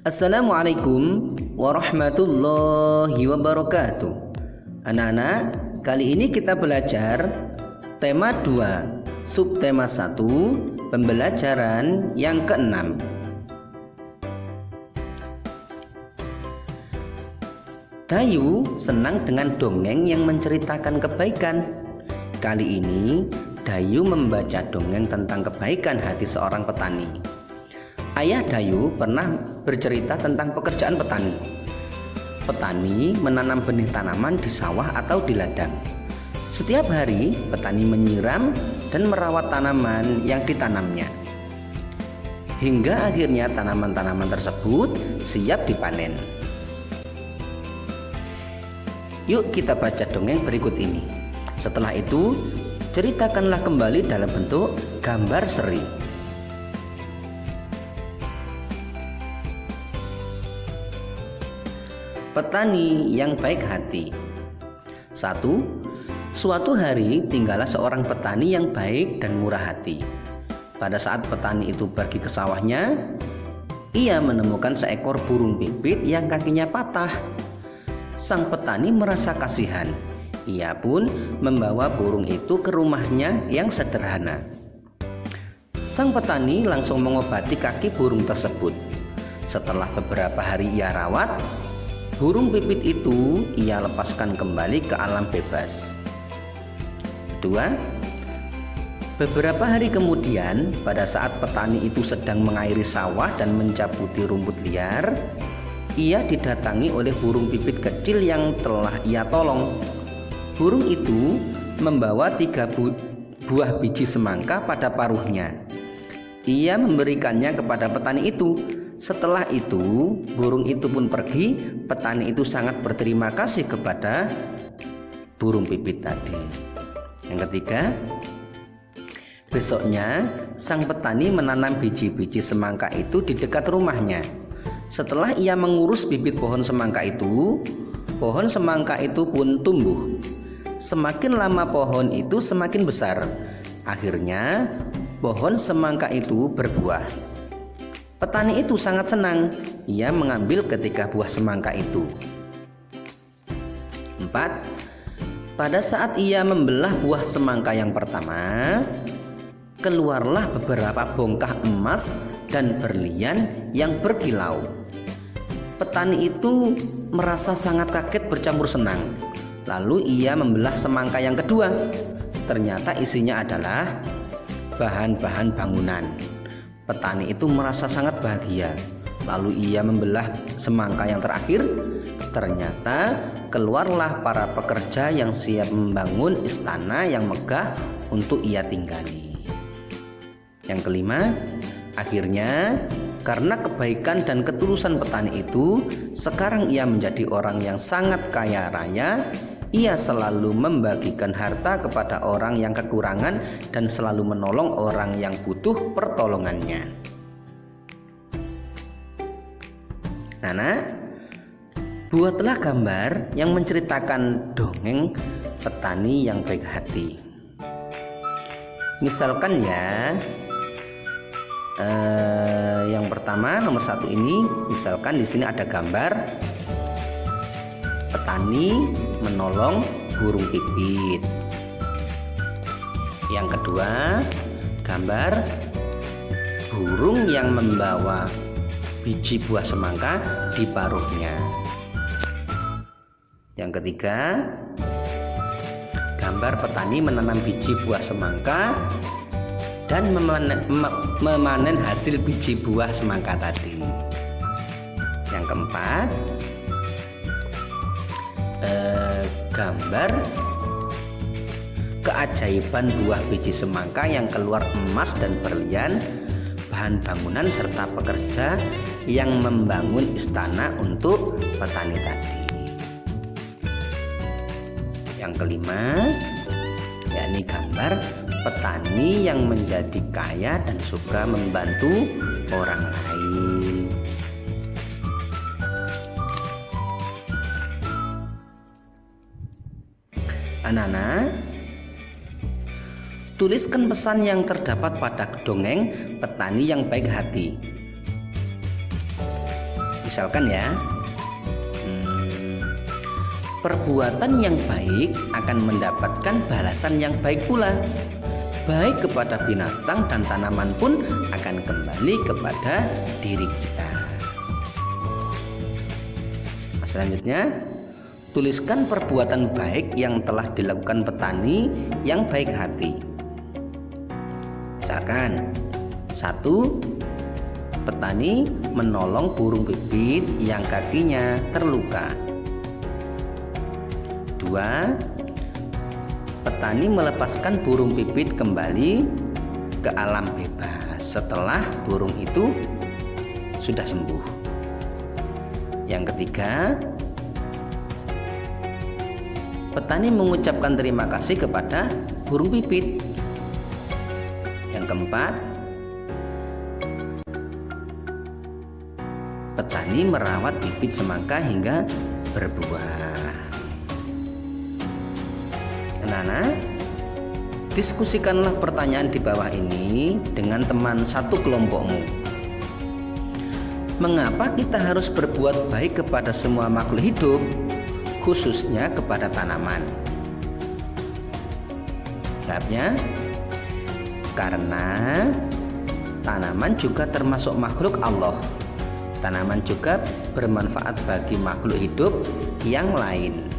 Assalamualaikum warahmatullahi wabarakatuh. Anak-anak, kali ini kita belajar tema 2, subtema 1, pembelajaran yang ke-6. Dayu senang dengan dongeng yang menceritakan kebaikan. Kali ini Dayu membaca dongeng tentang kebaikan hati seorang petani. Ayah Dayu pernah bercerita tentang pekerjaan petani. Petani menanam benih tanaman di sawah atau di ladang. Setiap hari petani menyiram dan merawat tanaman yang ditanamnya, hingga akhirnya tanaman-tanaman tersebut siap dipanen. Yuk kita baca dongeng berikut ini. Setelah itu, ceritakanlah kembali dalam bentuk gambar seri. Petani yang baik hati. 1. Suatu hari tinggallah seorang petani yang baik dan murah hati. Pada saat petani itu pergi ke sawahnya, ia menemukan seekor burung pipit yang kakinya patah. Sang petani merasa kasihan. Ia pun membawa burung itu ke rumahnya yang sederhana. Sang petani langsung mengobati kaki burung tersebut. Setelah beberapa hari ia rawat, burung pipit itu ia lepaskan kembali ke alam bebas. 2. Beberapa hari kemudian, pada saat petani itu sedang mengairi sawah dan mencabuti rumput liar, ia didatangi oleh burung pipit kecil yang telah ia tolong. Burung itu membawa 3 buah biji semangka pada paruhnya. Ia memberikannya kepada petani itu. Setelah itu, burung itu pun pergi. Petani itu sangat berterima kasih kepada burung pipit tadi. Yang ketiga, besoknya sang petani menanam biji-biji semangka itu di dekat rumahnya. Setelah ia mengurus bibit pohon semangka itu pun tumbuh. Semakin lama pohon itu semakin besar. Akhirnya pohon semangka itu berbuah. Petani itu sangat senang. Ia mengambil ketiga buah semangka itu. 4. Pada saat ia membelah buah semangka yang pertama, keluarlah beberapa bongkah emas dan berlian yang berkilau. Petani itu merasa sangat kaget bercampur senang. Lalu ia membelah semangka yang kedua. Ternyata isinya adalah bahan-bahan bangunan. Petani itu merasa sangat bahagia. Lalu ia membelah semangka yang terakhir. Ternyata keluarlah para pekerja yang siap membangun istana yang megah untuk ia tinggali. Yang kelima, akhirnya karena kebaikan dan ketulusan petani itu, sekarang ia menjadi orang yang sangat kaya raya. Ia selalu membagikan harta kepada orang yang kekurangan dan selalu menolong orang yang butuh pertolongannya. Anak, buatlah gambar yang menceritakan dongeng petani yang baik hati. Misalkan ya, yang pertama nomor 1 ini, misalkan di sini ada gambar petani menolong burung pipit. Yang kedua, gambar burung yang membawa biji buah semangka di paruhnya. Yang ketiga, gambar petani menanam biji buah semangka dan memanen hasil biji buah semangka tadi. Yang keempat, gambar keajaiban buah biji semangka yang keluar emas dan berlian, bahan bangunan serta pekerja yang membangun istana untuk petani tadi. Yang kelima, yakni gambar petani yang menjadi kaya dan suka membantu orang lain. Anak-anak, tuliskan pesan yang terdapat pada dongeng petani yang baik hati. Misalkan ya, perbuatan yang baik akan mendapatkan balasan yang baik pula. Baik kepada binatang dan tanaman pun akan kembali kepada diri kita. Selanjutnya, tuliskan perbuatan baik yang telah dilakukan petani yang baik hati. Misalkan, 1. Petani menolong burung pipit yang kakinya terluka. 2. Petani melepaskan burung pipit kembali ke alam bebas setelah burung itu sudah sembuh. Yang ketiga, petani mengucapkan terima kasih kepada burung pipit. Yang keempat, petani merawat bibit semangka hingga berbuah. Anak-anak, diskusikanlah pertanyaan di bawah ini dengan teman satu kelompokmu. Mengapa kita harus berbuat baik kepada semua makhluk hidup, khususnya kepada tanaman? Jawabnya, karena tanaman juga termasuk makhluk Allah. Tanaman juga bermanfaat bagi makhluk hidup yang lain.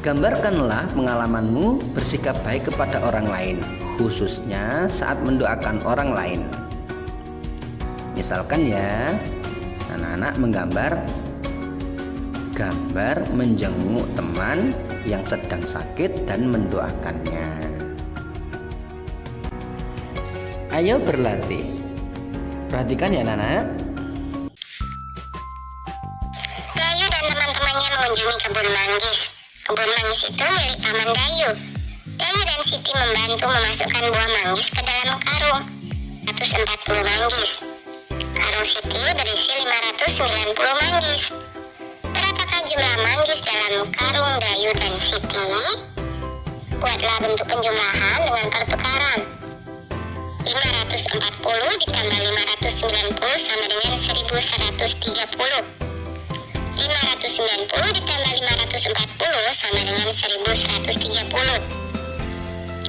Gambarkanlah pengalamanmu bersikap baik kepada orang lain, khususnya saat mendoakan orang lain. Misalkan ya, anak-anak menggambar gambar menjenguk teman yang sedang sakit dan mendoakannya. Ayo berlatih. Perhatikan ya anak-anak. Dayu dan teman-temannya mengunjungi kebun manggis. Kebun manggis itu milik Paman Dayu. Dayu dan Siti membantu memasukkan buah manggis ke dalam karung. 140 manggis. Karung Siti berisi 590 manggis. Berapakah jumlah manggis dalam karung Dayu dan Siti? Buatlah bentuk penjumlahan dengan pertukaran. 540 ditambah 590 sama dengan 1130. 590 ditambah 540 sama dengan 1130.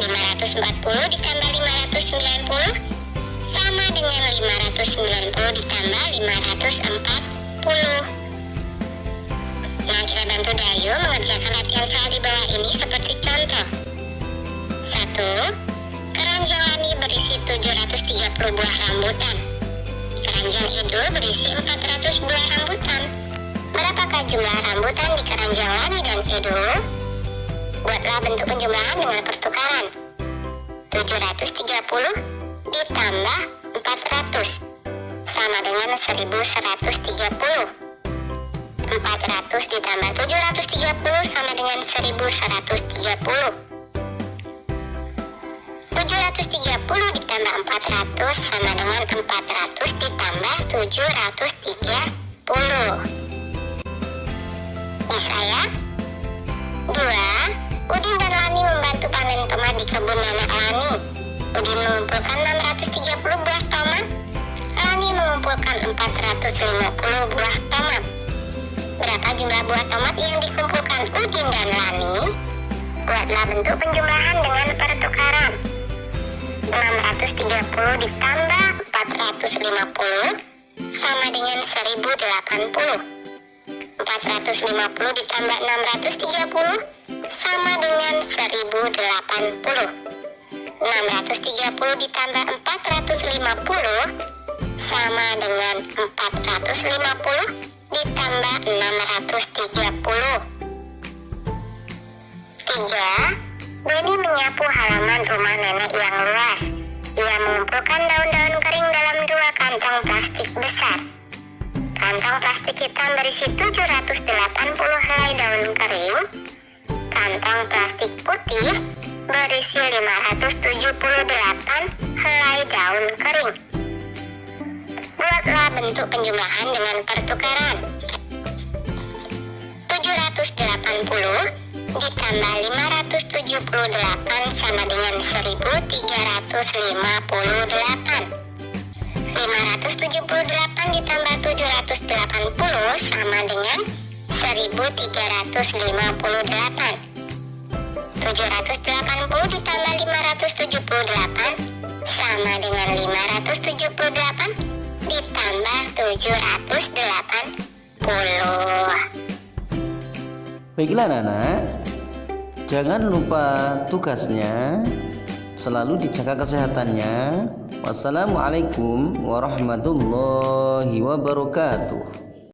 540 ditambah 590 sama dengan 590 ditambah 540. Nah, kita bantu Dayu mengerjakan latihan soal di bawah ini seperti contoh. 1. Keranjang Lani berisi 730 buah rambutan. Keranjang Idul berisi 400 buah rambutan. Berapakah jumlah rambutan di keranjang Lani dan Idul? Buatlah bentuk penjumlahan dengan pertukaran. 730 ditambah 400 sama dengan 1130. 400 ditambah 730 sama dengan 1130. 730 ditambah 400 sama dengan 400 ditambah 730. Bisa ya? 2. Udin dan Lani membantu panen tomat di kebun nenek Lani. Udin mengumpulkan 630 buah tomat. Lani mengumpulkan 450 buah tomat. Berapa jumlah buah tomat yang dikumpulkan Udin dan Lani? Buatlah bentuk penjumlahan dengan pertukaran. 630 ditambah 450 sama dengan 1080. 450 ditambah 630 sama dengan 1080. 630 ditambah 450 sama dengan 450 ditambah 630. 3. Doni menyapu halaman rumah nenek yang luas. Ia mengumpulkan daun-daun kering dalam 2 kantong plastik besar. Kantong plastik hitam berisi 780 helai daun kering. Kantong plastik putih berisi 578 helai daun kering. Buatlah bentuk penjumlahan dengan pertukaran. 780 ditambah 578 sama dengan 1358. 578 778 ditambah 780 sama dengan 1358. 780 ditambah 578 sama dengan 578 ditambah 780. Baiklah anak-anak, jangan lupa tugasnya, selalu dijaga kesehatannya. Wassalamualaikum warahmatullahi wabarakatuh.